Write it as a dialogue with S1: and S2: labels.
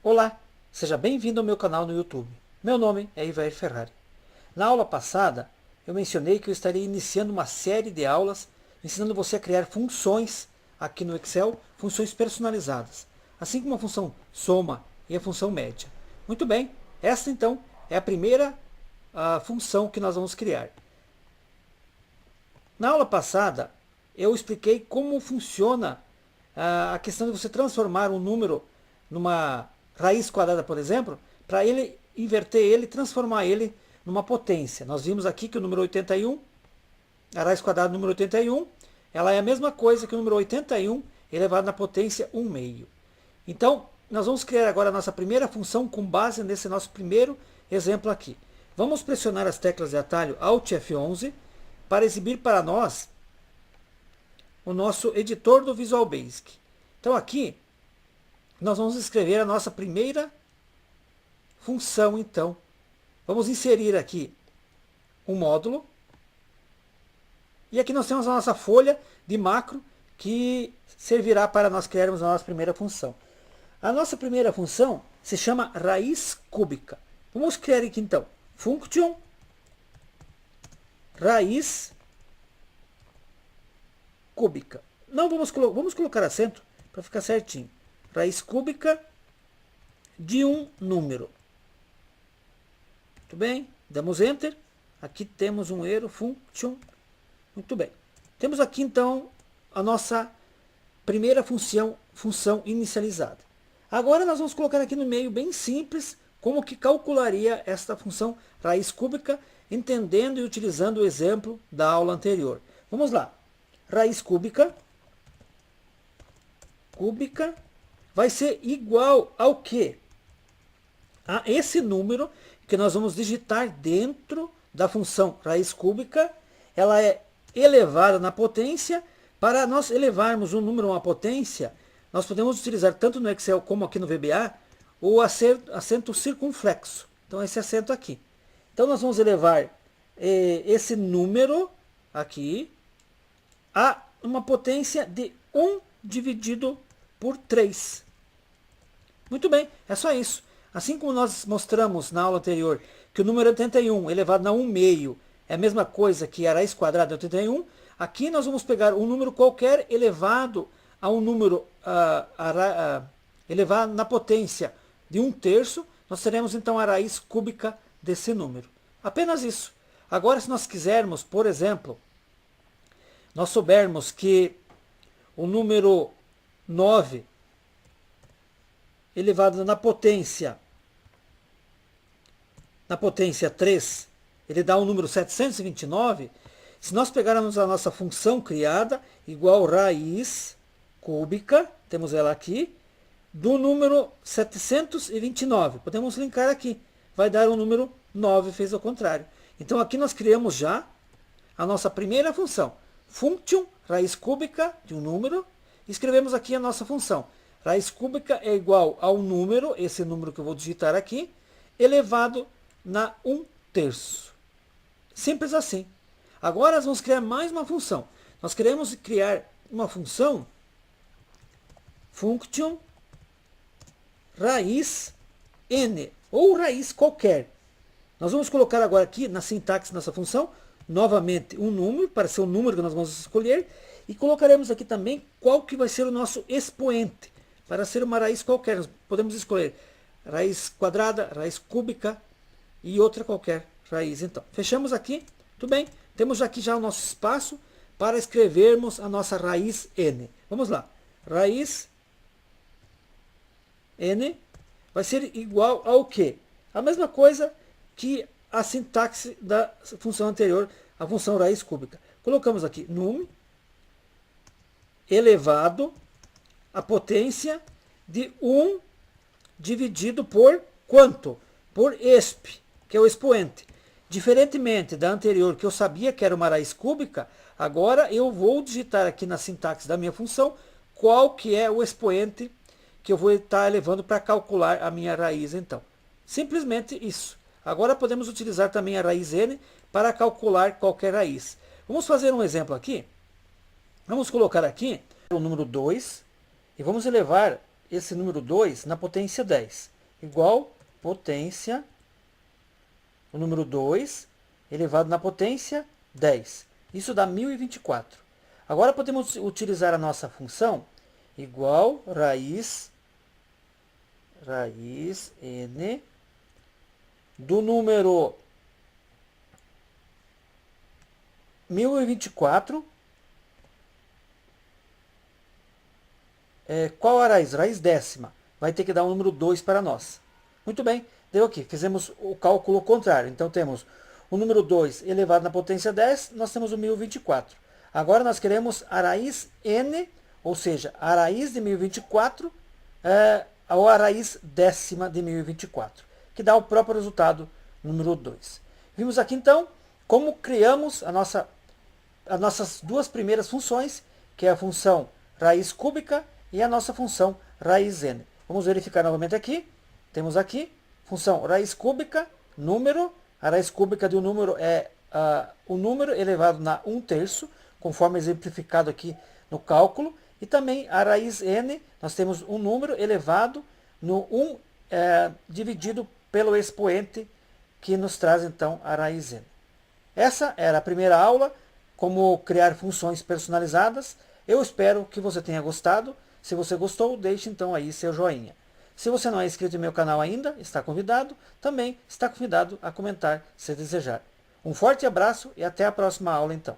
S1: Olá, seja bem-vindo ao meu canal no YouTube. Meu nome é Ivair Ferrari. Na aula passada, eu mencionei que eu estaria iniciando uma série de aulas ensinando você a criar funções aqui no Excel, funções personalizadas, assim como a função soma e a função média. Muito bem, essa então é a primeira função que nós vamos criar. Na aula passada, eu expliquei como funciona a questão de você transformar um número numa raiz quadrada, por exemplo, para ele inverter ele, transformar ele numa potência. Nós vimos aqui que o número 81, a raiz quadrada do número 81, ela é a mesma coisa que o número 81 elevado na potência 1 meio. Então, nós vamos criar agora a nossa primeira função com base nesse nosso primeiro exemplo aqui. Vamos pressionar as teclas de atalho Alt F11 para exibir para nós o nosso editor do Visual Basic. Então aqui nós vamos escrever a nossa primeira função então. Vamos inserir aqui um módulo. E aqui nós temos a nossa folha de macro que servirá para nós criarmos a nossa primeira função. A nossa primeira função se chama raiz cúbica. Vamos criar aqui então function raiz cúbica. Não vamos colocar acento para ficar certinho. Raiz cúbica de um número. Muito bem, damos enter. Aqui temos um erro, function. Muito bem. Temos aqui então a nossa primeira função inicializada. Agora nós vamos colocar aqui no meio, bem simples, como que calcularia esta função raiz cúbica, entendendo e utilizando o exemplo da aula anterior. Vamos lá. Raiz cúbica vai ser igual ao quê? A esse número que nós vamos digitar dentro da função raiz cúbica. Ela é elevada na potência. Para nós elevarmos um número a uma potência, nós podemos utilizar tanto no Excel como aqui no VBA o acento circunflexo. Então esse acento aqui. Então nós vamos elevar esse número aqui a uma potência de 1 dividido por 3. Muito bem, é só isso. Assim como nós mostramos na aula anterior que o número 81 elevado a 1 meio é a mesma coisa que a raiz quadrada de 81, aqui nós vamos pegar um número qualquer elevado a um número elevado na potência de 1/3, nós teremos então a raiz cúbica desse número. Apenas isso. Agora, se nós quisermos, por exemplo, nós soubermos que o número 9 elevado na potência 3, ele dá o número 729, se nós pegarmos a nossa função criada, igual raiz cúbica, temos ela aqui, do número 729, podemos linkar aqui, vai dar o número 9, fez ao contrário. Então aqui nós criamos já a nossa primeira função, function, raiz cúbica de um número, escrevemos aqui a nossa função. Raiz cúbica é igual ao número, esse número que eu vou digitar aqui, elevado na 1/3. Simples assim. Agora nós vamos criar mais uma função. Nós queremos criar uma função function raiz n, ou raiz qualquer. Nós vamos colocar agora aqui na sintaxe dessa função, novamente um número, para ser o número que nós vamos escolher, e colocaremos aqui também qual que vai ser o nosso expoente, para ser uma raiz qualquer. Nós podemos escolher raiz quadrada, raiz cúbica e outra qualquer raiz. Então, fechamos aqui, tudo bem? Temos aqui já o nosso espaço para escrevermos a nossa raiz n. Vamos lá, raiz n vai ser igual ao quê? A mesma coisa que a sintaxe da função anterior, a função raiz cúbica. Colocamos aqui num elevado a potência de 1 dividido por quanto? Por exp, que é o expoente. Diferentemente da anterior, que eu sabia que era uma raiz cúbica, agora eu vou digitar aqui na sintaxe da minha função qual que é o expoente que eu vou estar elevando para calcular a minha raiz então. Simplesmente isso. Agora podemos utilizar também a raiz n para calcular qualquer raiz. Vamos fazer um exemplo aqui. Vamos colocar aqui o número 2 e vamos elevar esse número 2 na potência 10. Igual potência, o número 2 elevado na potência 10. Isso dá 1024. Agora podemos utilizar a nossa função igual raiz n do número 1024. Qual a raiz? Raiz décima. Vai ter que dar o número 2 para nós. Muito bem, deu aqui. Fizemos o cálculo contrário. Então temos o número 2 elevado na potência 10, nós temos o 1024. Agora nós queremos a raiz n, ou seja, a raiz de 1024 ou a raiz décima de 1024, que dá o próprio resultado, número 2. Vimos aqui então como criamos as nossas duas primeiras funções, que é a função raiz cúbica e a nossa função raiz n. Vamos verificar novamente aqui. Temos aqui função raiz cúbica, número. A raiz cúbica de um número é o número elevado na 1/3, conforme exemplificado aqui no cálculo. E também a raiz n, nós temos um número elevado no 1 dividido pelo expoente, que nos traz então a raiz n. Essa era a primeira aula, como criar funções personalizadas. Eu espero que você tenha gostado. Se você gostou, deixe então aí seu joinha. Se você não é inscrito no meu canal ainda, está convidado. Também está convidado a comentar se desejar. Um forte abraço e até a próxima aula então.